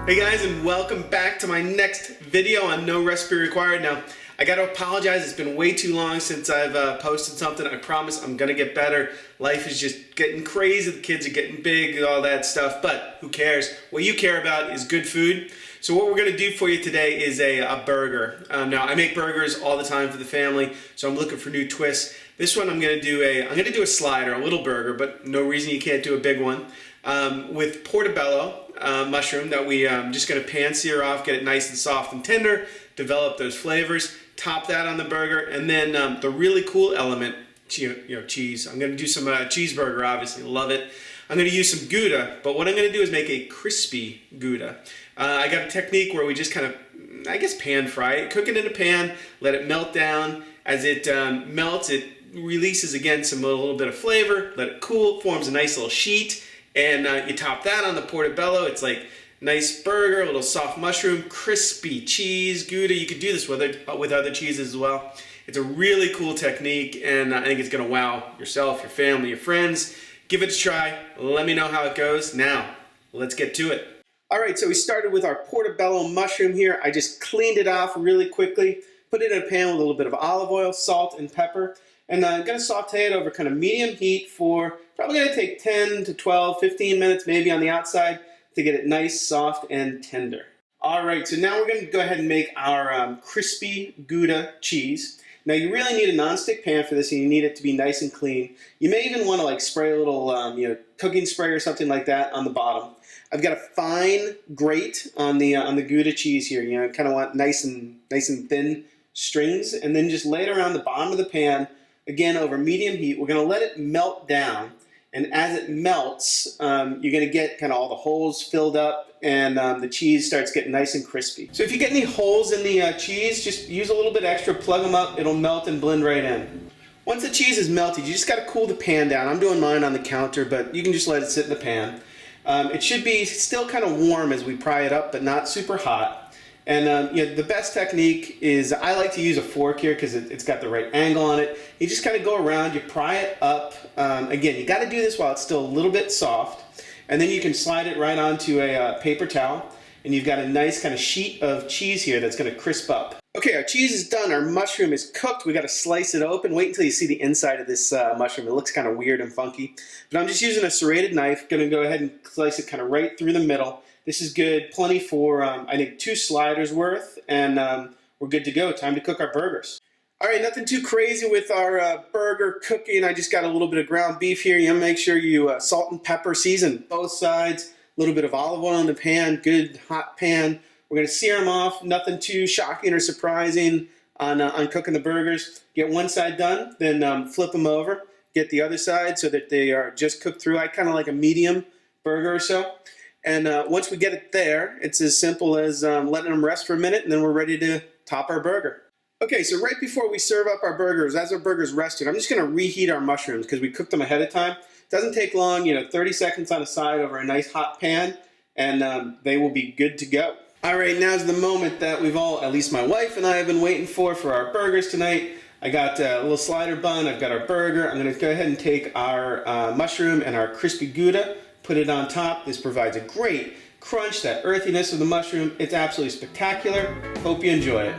Hey guys, and welcome back to my next video on No Recipe Required. Now, I gotta apologize, it's been way too long since I've posted something. I promise I'm gonna get better. Life is just getting crazy, the kids are getting big, all that stuff, but who cares? What you care about is good food. So what we're gonna do for you today is a burger. Now, I make burgers all the time for the family, so I'm looking for new twists. This one I'm gonna do a slider, a little burger, but no reason you can't do a big one, with portobello. Mushroom that we just going to pan sear off, get it nice and soft and tender, develop those flavors, top that on the burger, and then the really cool element, cheese. I'm going to do some cheeseburger, obviously, love it. I'm going to use some Gouda, but what I'm going to do is make a crispy Gouda. I got a technique where we just kind of, I guess, pan fry it, cook it in a pan, let it melt down. As it melts, it releases again a little bit of flavor, let it cool, forms a nice little sheet. And you top that on the portobello. It's like nice burger, a little soft mushroom, crispy cheese, Gouda. You could do this with other cheeses as well. It's a really cool technique, and I think it's going to wow yourself, your family, your friends. Give it a try. Let me know how it goes. Now, let's get to it. All right, so we started with our portobello mushroom here. I just cleaned it off really quickly, put it in a pan with a little bit of olive oil, salt, and pepper. And I'm going to saute it over kind of medium heat for probably going to take 10 to 12, 15 minutes maybe on the outside to get it nice, soft, and tender. All right, so now we're going to go ahead and make our crispy Gouda cheese. Now you really need a nonstick pan for this, and you need it to be nice and clean. You may even want to spray a little cooking spray or something like that on the bottom. I've got a fine grate on the Gouda cheese here. Kind of want nice and thin strings, and then just lay it around the bottom of the pan. Again, over medium heat, we're going to let it melt down, and as it melts, you're going to get kind of all the holes filled up, and the cheese starts getting nice and crispy. So if you get any holes in the cheese, just use a little bit extra, plug them up, it'll melt and blend right in. Once the cheese is melted, you just got to cool the pan down. I'm doing mine on the counter, but you can just let it sit in the pan. It should be still kind of warm as we pry it up, but not super hot. And the best technique is, I like to use a fork here because it's got the right angle on it. You just kind of go around, you pry it up. Again, you got to do this while it's still a little bit soft. And then you can slide it right onto a paper towel. And you've got a nice kind of sheet of cheese here that's going to crisp up. Okay, our cheese is done. Our mushroom is cooked. We got to slice it open. Wait until you see the inside of this mushroom. It looks kind of weird and funky. But I'm just using a serrated knife. Going to go ahead and slice it kind of right through the middle. This is good, plenty for, I think, 2 sliders worth, and we're good to go. Time to cook our burgers. All right, nothing too crazy with our burger cooking. I just got a little bit of ground beef here. You make sure you salt and pepper season both sides. A little bit of olive oil in the pan, good hot pan. We're going to sear them off. Nothing too shocking or surprising on cooking the burgers. Get one side done, then flip them over. Get the other side so that they are just cooked through. I kind of like a medium burger or so. And once we get it there, it's as simple as letting them rest for a minute, and then we're ready to top our burger. Okay, so right before we serve up our burgers, as our burgers rested, I'm just going to reheat our mushrooms because we cooked them ahead of time. It doesn't take long, 30 seconds on a side over a nice hot pan, and they will be good to go. All right, now's the moment that we've all, at least my wife and I, have been waiting for our burgers tonight. I got a little slider bun, I've got our burger. I'm going to go ahead and take our mushroom and our crispy Gouda, put it on top. This provides a great crunch, that earthiness of the mushroom. It's absolutely spectacular. Hope you enjoy it.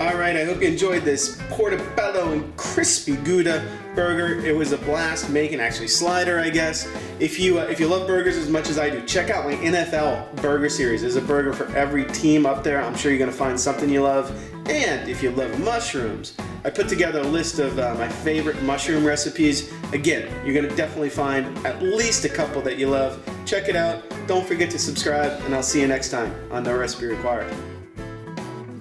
All right, I hope you enjoyed this portobello and crispy Gouda burger. It was a blast making, actually slider, I guess. If you love burgers as much as I do, check out my NFL burger series. There's a burger for every team up there. I'm sure you're gonna find something you love. And if you love mushrooms, I put together a list of my favorite mushroom recipes. Again, you're gonna definitely find at least a couple that you love. Check it out. Don't forget to subscribe, and I'll see you next time on No Recipe Required.